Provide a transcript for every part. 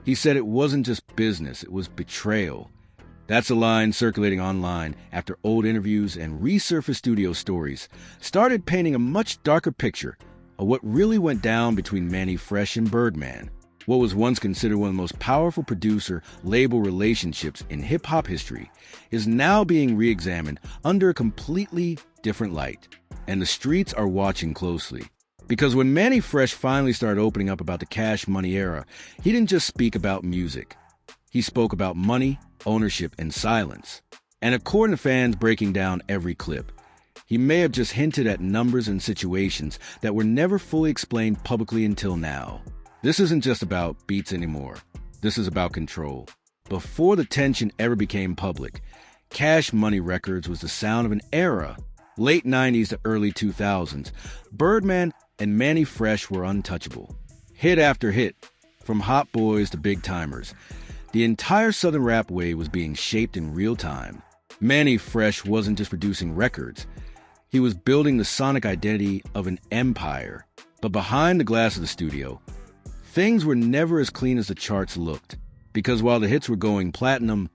He said it wasn't just business, it was betrayal. That's a line circulating online after old interviews and resurfaced studio stories started painting a much darker picture of what really went down between Mannie Fresh and Birdman. What was once considered one of the most powerful producer-label relationships in hip-hop history is now being re-examined under a completely different light. And the streets are watching closely. Because when Mannie Fresh finally started opening up about the Cash Money era, he didn't just speak about music. He spoke about money, ownership, and silence. And according to fans breaking down every clip, he may have just hinted at numbers and situations that were never fully explained publicly until now. This isn't just about beats anymore. This is about control. Before the tension ever became public, Cash Money Records was the sound of an era. Late 90s to early 2000s, Birdman and Mannie Fresh were untouchable. Hit after hit, from Hot Boys to Big Timers, the entire Southern rap wave was being shaped in real time. Mannie Fresh wasn't just producing records. He was building the sonic identity of an empire. But behind the glass of the studio, things were never as clean as the charts looked. Because while the hits were going platinum,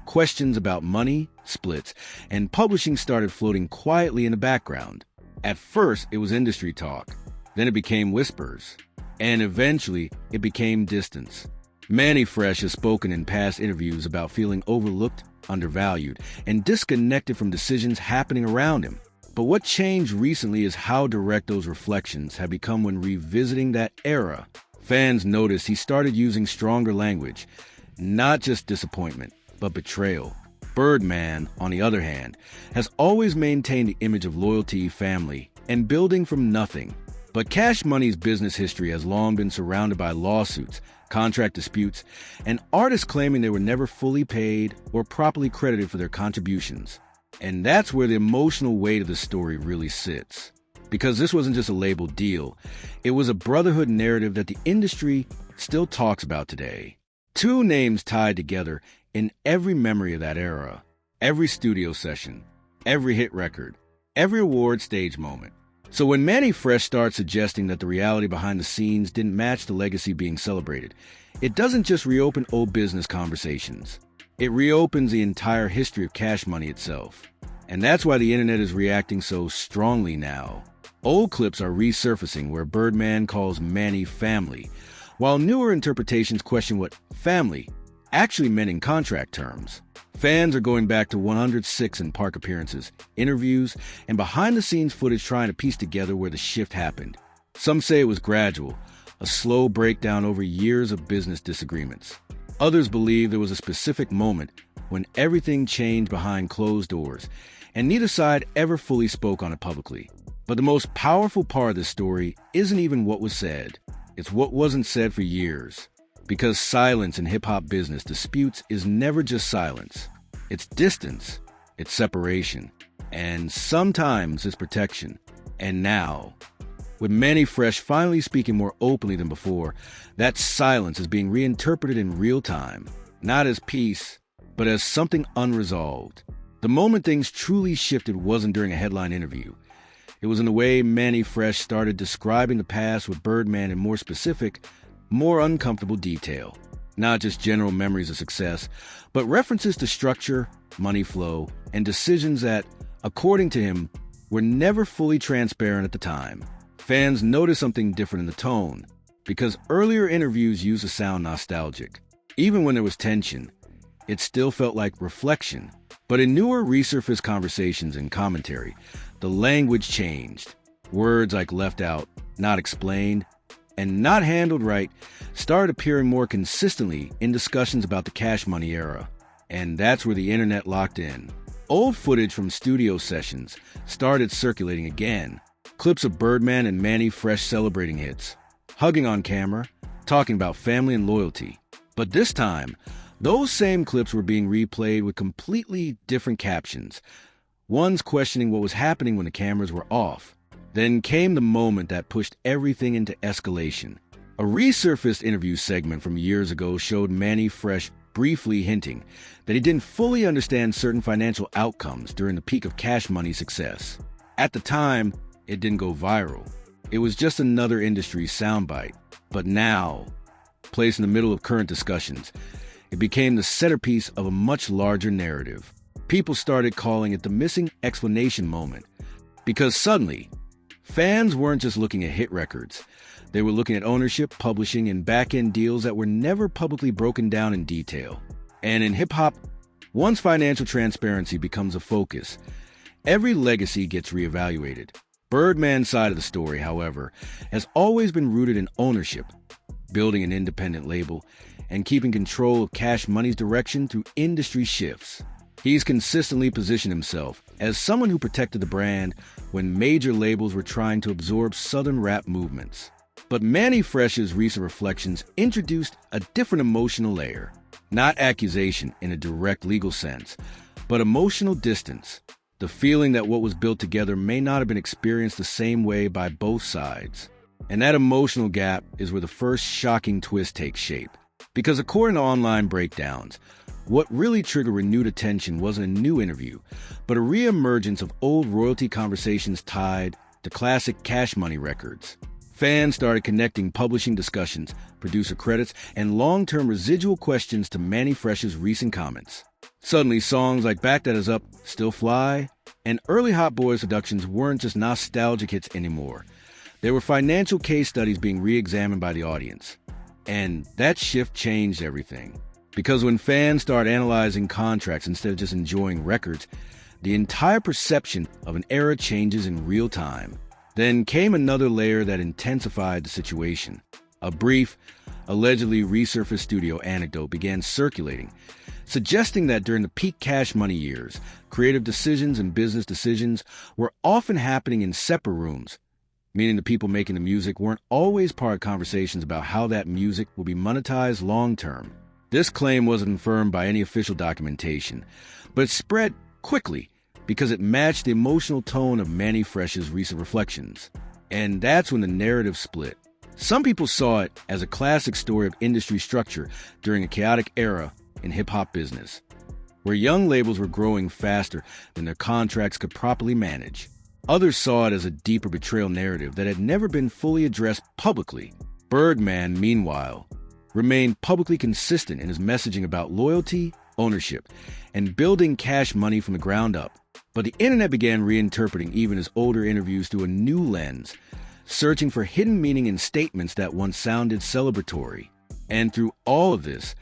questions about money, splits, and publishing started floating quietly in the background. At first, it was industry talk. Then it became whispers. And eventually, it became distance. Mannie Fresh has spoken in past interviews about feeling overlooked, undervalued, and disconnected from decisions happening around him. But what changed recently is how direct those reflections have become when revisiting that era. Fans noticed he started using stronger language, not just disappointment, but betrayal. Birdman, on the other hand, has always maintained the image of loyalty, family, and building from nothing. But Cash Money's business history has long been surrounded by lawsuits, contract disputes, and artists claiming they were never fully paid or properly credited for their contributions. And that's where the emotional weight of the story really sits. Because this wasn't just a label deal, it was a brotherhood narrative that the industry still talks about today. Two names tied together in every memory of that era, every studio session, every hit record, every award stage moment. So when Mannie Fresh starts suggesting that the reality behind the scenes didn't match the legacy being celebrated, it doesn't just reopen old business conversations. It reopens the entire history of Cash Money itself. And that's why the internet is reacting so strongly now. Old clips are resurfacing where Birdman calls Mannie family, while newer interpretations question what family actually meant in contract terms. Fans are going back to 106 in park appearances, interviews, and behind-the-scenes footage trying to piece together where the shift happened. Some say it was gradual, a slow breakdown over years of business disagreements. Others believe there was a specific moment when everything changed behind closed doors, and neither side ever fully spoke on it publicly. But the most powerful part of this story isn't even what was said. It's what wasn't said for years. Because silence in hip-hop business disputes is never just silence. It's distance, it's separation, and sometimes it's protection. And now, with Mannie Fresh finally speaking more openly than before, that silence is being reinterpreted in real time, not as peace, but as something unresolved. The moment things truly shifted wasn't during a headline interview. It was in the way Mannie Fresh started describing the past with Birdman in more specific, more uncomfortable detail. Not just general memories of success, but references to structure, money flow, and decisions that, according to him, were never fully transparent at the time. Fans noticed something different in the tone, because earlier interviews used to sound nostalgic. Even when there was tension, it still felt like reflection. But in newer resurfaced conversations and commentary, the language changed. Words like left out, not explained, and not handled right started appearing more consistently in discussions about the Cash Money era. And that's where the internet locked in. Old footage from studio sessions started circulating again. Clips of Birdman and Mannie Fresh celebrating hits, hugging on camera, talking about family and loyalty. But this time, those same clips were being replayed with completely different captions. One's questioning what was happening when the cameras were off. Then came the moment that pushed everything into escalation. A resurfaced interview segment from years ago showed Mannie Fresh briefly hinting that he didn't fully understand certain financial outcomes during the peak of Cash Money's success. At the time, it didn't go viral. It was just another industry soundbite. But now, placed in the middle of current discussions. It became the centerpiece of a much larger narrative. People started calling it the missing explanation moment, because suddenly, fans weren't just looking at hit records. They were looking at ownership, publishing, and back-end deals that were never publicly broken down in detail. And in hip-hop, once financial transparency becomes a focus, every legacy gets reevaluated. Birdman's side of the story, however, has always been rooted in ownership, building an independent label, and keeping control of Cash Money's direction through industry shifts. He's consistently positioned himself as someone who protected the brand when major labels were trying to absorb Southern rap movements. But Mannie Fresh's recent reflections introduced a different emotional layer. Not accusation in a direct legal sense, but emotional distance. The feeling that what was built together may not have been experienced the same way by both sides. And that emotional gap is where the first shocking twist takes shape. Because according to online breakdowns, what really triggered renewed attention wasn't a new interview, but a re-emergence of old royalty conversations tied to classic Cash Money records. Fans started connecting publishing discussions, producer credits, and long-term residual questions to Mannie Fresh's recent comments. Suddenly, songs like Back That Is Up, Still Fly, and early Hot Boys productions weren't just nostalgic hits anymore. They were financial case studies being re-examined by the audience. And that shift changed everything. Because when fans start analyzing contracts instead of just enjoying records, the entire perception of an era changes in real time. Then came another layer that intensified the situation. A brief, allegedly resurfaced studio anecdote began circulating, suggesting that during the peak Cash Money years, creative decisions and business decisions were often happening in separate rooms, meaning the people making the music weren't always part of conversations about how that music will be monetized long-term. This claim wasn't confirmed by any official documentation, but it spread quickly because it matched the emotional tone of Mannie Fresh's recent reflections. And that's when the narrative split. Some people saw it as a classic story of industry structure during a chaotic era in hip-hop business, where young labels were growing faster than their contracts could properly manage. Others saw it as a deeper betrayal narrative that had never been fully addressed publicly. Birdman, meanwhile, remained publicly consistent in his messaging about loyalty, ownership, and building Cash Money from the ground up. But the internet began reinterpreting even his older interviews through a new lens, searching for hidden meaning in statements that once sounded celebratory. And through all of this,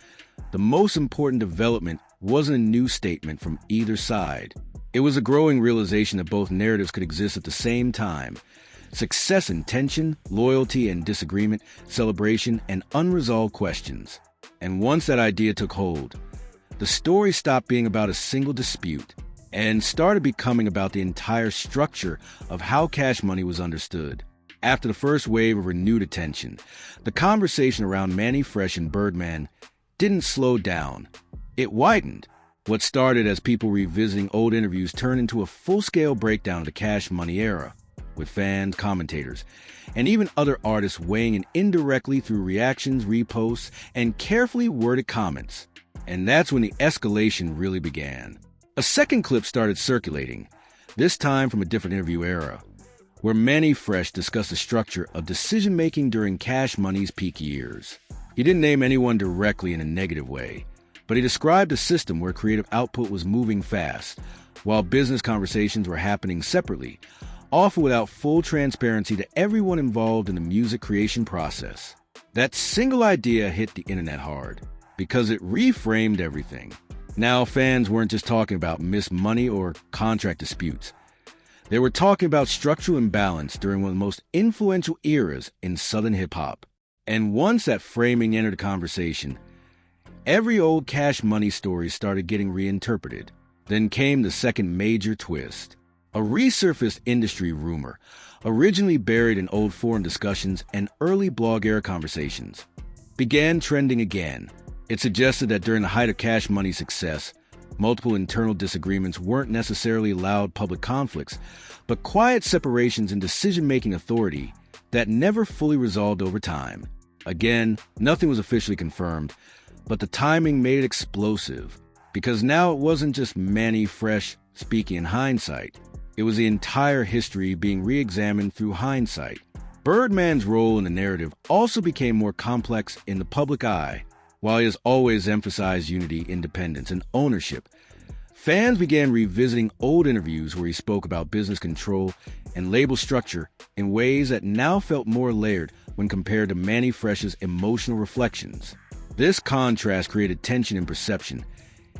the most important development wasn't a new statement from either side. It was a growing realization that both narratives could exist at the same time. Success and tension, loyalty and disagreement, celebration and unresolved questions. And once that idea took hold, the story stopped being about a single dispute and started becoming about the entire structure of how Cash Money was understood. After the first wave of renewed attention, the conversation around Mannie Fresh and Birdman didn't slow down. It widened. What started as people revisiting old interviews turned into a full-scale breakdown of the Cash Money era, with fans, commentators, and even other artists weighing in indirectly through reactions, reposts, and carefully worded comments. And that's when the escalation really began. A second clip started circulating, this time from a different interview era, where Mannie Fresh discussed the structure of decision-making during Cash Money's peak years. He didn't name anyone directly in a negative way, but he described a system where creative output was moving fast, while business conversations were happening separately, often without full transparency to everyone involved in the music creation process. That single idea hit the internet hard, because it reframed everything. Now fans weren't just talking about missed money or contract disputes. They were talking about structural imbalance during one of the most influential eras in Southern hip-hop. And once that framing entered the conversation, every old Cash Money story started getting reinterpreted. Then came the second major twist. A resurfaced industry rumor, originally buried in old forum discussions and early blog-era conversations, began trending again. It suggested that during the height of Cash Money's success, multiple internal disagreements weren't necessarily loud public conflicts, but quiet separations in decision-making authority that never fully resolved over time. Again, nothing was officially confirmed, but the timing made it explosive, because now it wasn't just Mannie Fresh speaking in hindsight. It was the entire history being re-examined through hindsight. Birdman's role in the narrative also became more complex in the public eye. While he has always emphasized unity, independence, and ownership, fans began revisiting old interviews where he spoke about business control and label structure in ways that now felt more layered when compared to Mannie Fresh's emotional reflections. This contrast created tension in perception,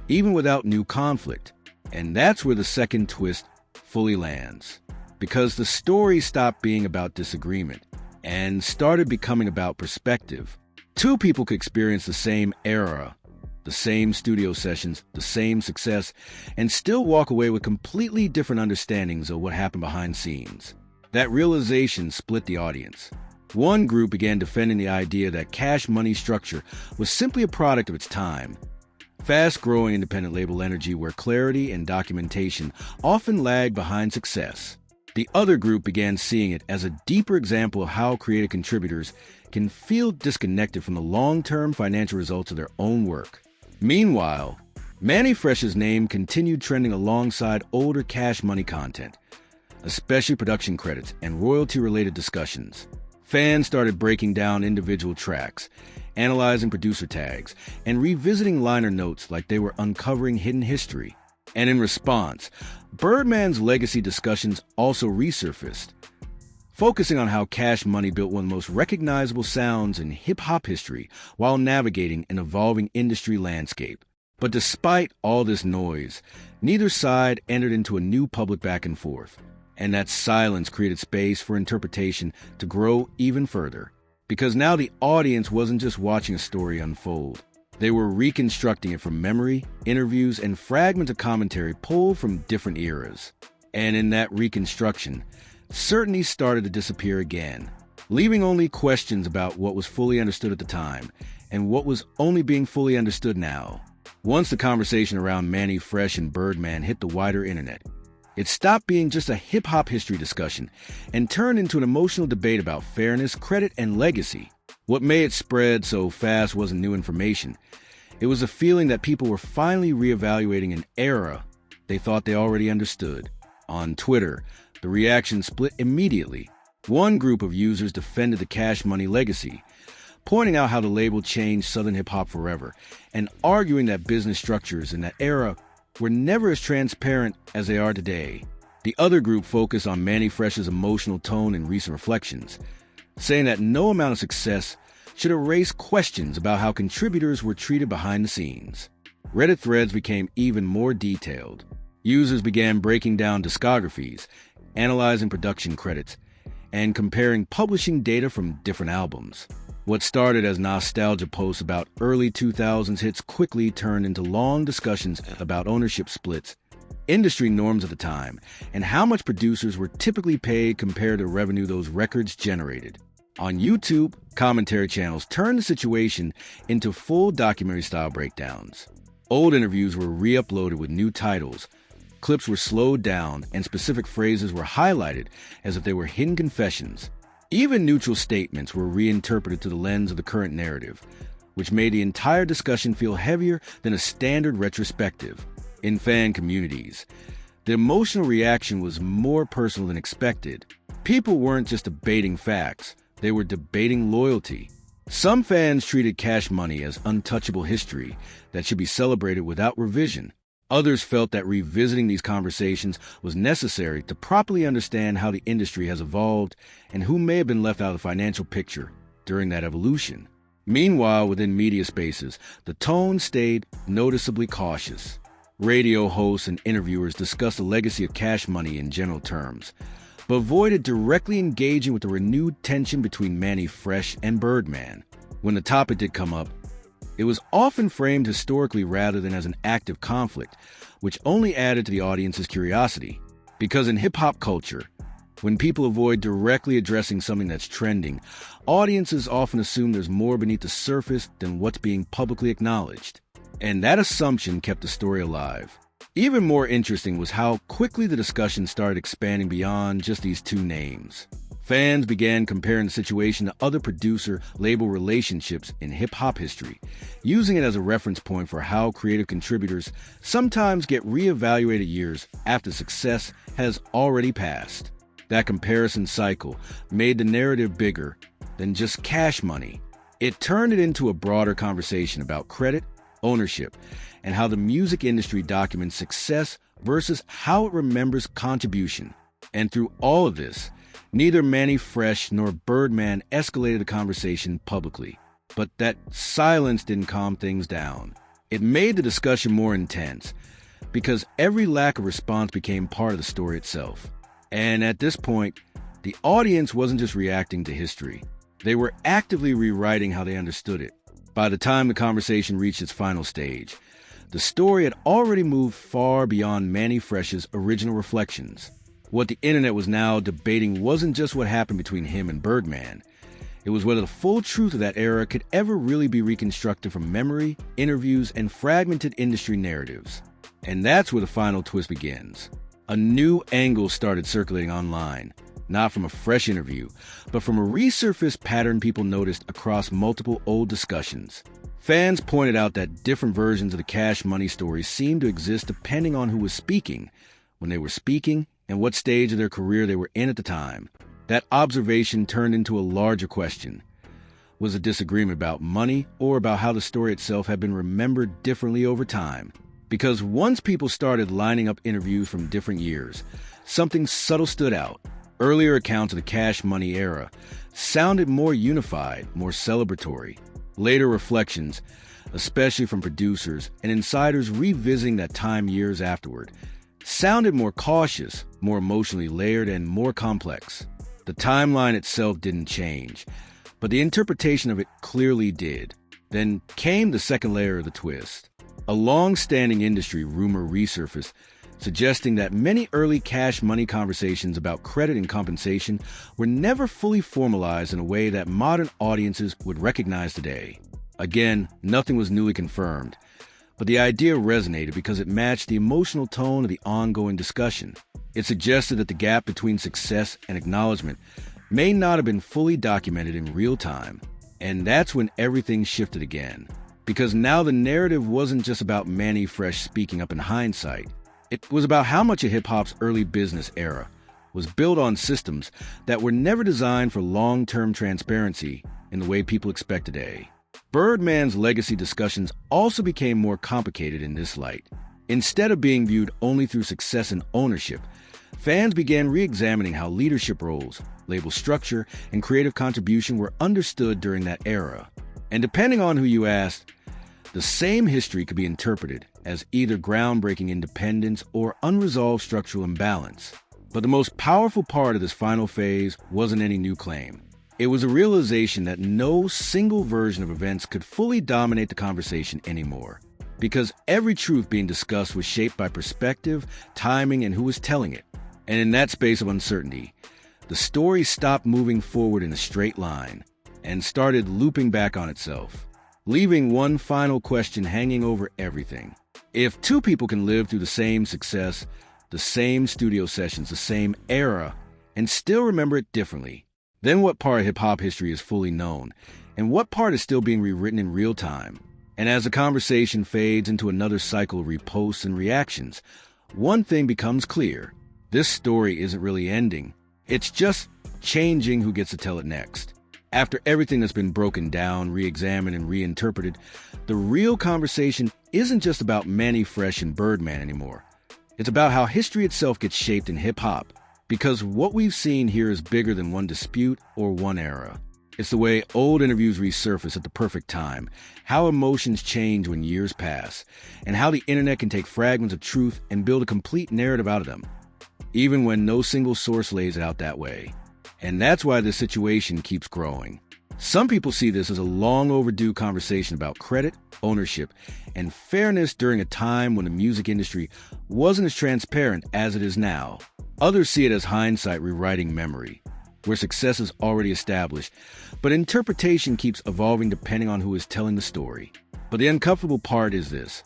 even without new conflict. And that's where the second twist fully lands. Because the story stopped being about disagreement and started becoming about perspective. Two people could experience the same era, the same studio sessions, the same success, and still walk away with completely different understandings of what happened behind scenes. That realization split the audience. One group began defending the idea that cash money structure was simply a product of its time. Fast-growing independent label energy where clarity and documentation often lag behind success. The other group began seeing it as a deeper example of how creative contributors can feel disconnected from the long-term financial results of their own work. Meanwhile, Mannie Fresh's name continued trending alongside older cash money content, especially production credits and royalty-related discussions. Fans started breaking down individual tracks, analyzing producer tags, and revisiting liner notes like they were uncovering hidden history. And in response, Birdman's legacy discussions also resurfaced, focusing on how Cash Money built one of the most recognizable sounds in hip-hop history while navigating an evolving industry landscape. But despite all this noise, neither side entered into a new public back and forth. And that silence created space for interpretation to grow even further. Because now the audience wasn't just watching a story unfold. They were reconstructing it from memory, interviews, and fragments of commentary pulled from different eras. And in that reconstruction, certainty started to disappear again, leaving only questions about what was fully understood at the time and what was only being fully understood now. Once the conversation around Mannie Fresh and Birdman hit the wider internet, it stopped being just a hip-hop history discussion and turned into an emotional debate about fairness, credit, and legacy. What made it spread so fast wasn't new information. It was a feeling that people were finally reevaluating an era they thought they already understood. On Twitter, the reaction split immediately. One group of users defended the Cash Money legacy, pointing out how the label changed Southern hip-hop forever, and arguing that business structures in that era were never as transparent as they are today. The other group focused on Mannie Fresh's emotional tone and recent reflections, saying that no amount of success should erase questions about how contributors were treated behind the scenes. Reddit threads became even more detailed. Users began breaking down discographies, analyzing production credits, and comparing publishing data from different albums. What started as nostalgia posts about early 2000s hits quickly turned into long discussions about ownership splits, industry norms at the time, and how much producers were typically paid compared to revenue those records generated. On YouTube, commentary channels turned the situation into full documentary-style breakdowns. Old interviews were re-uploaded with new titles, clips were slowed down, and specific phrases were highlighted as if they were hidden confessions. Even neutral statements were reinterpreted to the lens of the current narrative, which made the entire discussion feel heavier than a standard retrospective. In fan communities, the emotional reaction was more personal than expected. People weren't just debating facts, they were debating loyalty. Some fans treated Cash Money as untouchable history that should be celebrated without revision. Others felt that revisiting these conversations was necessary to properly understand how the industry has evolved and who may have been left out of the financial picture during that evolution. Meanwhile, within media spaces, the tone stayed noticeably cautious. Radio hosts and interviewers discussed the legacy of Cash Money in general terms, but avoided directly engaging with the renewed tension between Mannie Fresh and Birdman. When the topic did come up, it was often framed historically rather than as an active conflict, which only added to the audience's curiosity. Because in hip-hop culture, when people avoid directly addressing something that's trending, audiences often assume there's more beneath the surface than what's being publicly acknowledged. And that assumption kept the story alive. Even more interesting was how quickly the discussion started expanding beyond just these two names. Fans began comparing the situation to other producer-label relationships in hip-hop history, using it as a reference point for how creative contributors sometimes get reevaluated years after success has already passed. That comparison cycle made the narrative bigger than just cash money. It turned it into a broader conversation about credit, ownership, and how the music industry documents success versus how it remembers contribution. And through all of this, neither Mannie Fresh nor Birdman escalated the conversation publicly. But that silence didn't calm things down. It made the discussion more intense, because every lack of response became part of the story itself. And at this point, the audience wasn't just reacting to history. They were actively rewriting how they understood it. By the time the conversation reached its final stage, the story had already moved far beyond Mannie Fresh's original reflections. What the internet was now debating wasn't just what happened between him and Birdman. It was whether the full truth of that era could ever really be reconstructed from memory, interviews, and fragmented industry narratives. And that's where the final twist begins. A new angle started circulating online, not from a fresh interview, but from a resurfaced pattern people noticed across multiple old discussions. Fans pointed out that different versions of the Cash Money story seemed to exist depending on who was speaking, when they were speaking, and what stage of their career they were in at the time. That observation turned into a larger question. Was a disagreement about money or about how the story itself had been remembered differently over time? Because once people started lining up interviews from different years, something subtle stood out. Earlier accounts of the Cash Money era sounded more unified, more celebratory. Later reflections, especially from producers and insiders revisiting that time years afterward, sounded more cautious, more emotionally layered, and more complex. The timeline itself didn't change, but the interpretation of it clearly did. Then came the second layer of the twist. A long-standing industry rumor resurfaced, suggesting that many early Cash Money conversations about credit and compensation were never fully formalized in a way that modern audiences would recognize today. Again, nothing was newly confirmed, but the idea resonated because it matched the emotional tone of the ongoing discussion. It suggested that the gap between success and acknowledgement may not have been fully documented in real time. And that's when everything shifted again. Because now the narrative wasn't just about Mannie Fresh speaking up in hindsight. It was about how much of hip-hop's early business era was built on systems that were never designed for long-term transparency in the way people expect today. Birdman's legacy discussions also became more complicated in this light. Instead of being viewed only through success and ownership, fans began re-examining how leadership roles, label structure, and creative contribution were understood during that era. And depending on who you asked, the same history could be interpreted as either groundbreaking independence or unresolved structural imbalance. But the most powerful part of this final phase wasn't any new claim. It was a realization that no single version of events could fully dominate the conversation anymore, because every truth being discussed was shaped by perspective, timing, and who was telling it. And in that space of uncertainty, the story stopped moving forward in a straight line and started looping back on itself, leaving one final question hanging over everything. If two people can live through the same success, the same studio sessions, the same era, and still remember it differently, then what part of hip-hop history is fully known, and what part is still being rewritten in real time? And as the conversation fades into another cycle of reposts and reactions, one thing becomes clear. This story isn't really ending. It's just changing who gets to tell it next. After everything that's been broken down, re-examined, and reinterpreted, the real conversation isn't just about Mannie Fresh and Birdman anymore. It's about how history itself gets shaped in hip-hop. Because what we've seen here is bigger than one dispute or one era. It's the way old interviews resurface at the perfect time, how emotions change when years pass, and how the internet can take fragments of truth and build a complete narrative out of them, even when no single source lays it out that way. And that's why this situation keeps growing. Some people see this as a long overdue conversation about credit, ownership, and fairness during a time when the music industry wasn't as transparent as it is now. Others see it as hindsight rewriting memory, where success is already established, but interpretation keeps evolving depending on who is telling the story. But the uncomfortable part is this: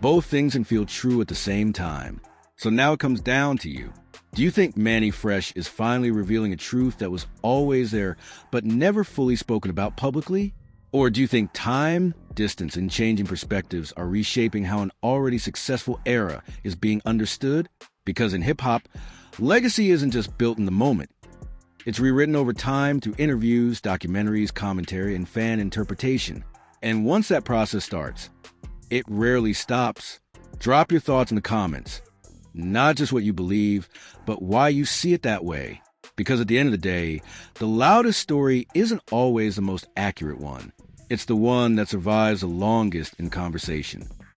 both things can feel true at the same time. So now it comes down to you. Do you think Mannie Fresh is finally revealing a truth that was always there but never fully spoken about publicly? Or do you think time, distance, and changing perspectives are reshaping how an already successful era is being understood? Because in hip-hop, legacy isn't just built in the moment. It's rewritten over time through interviews, documentaries, commentary, and fan interpretation. And once that process starts, it rarely stops. Drop your thoughts in the comments. Not just what you believe, but why you see it that way. Because at the end of the day, the loudest story isn't always the most accurate one. It's the one that survives the longest in conversation.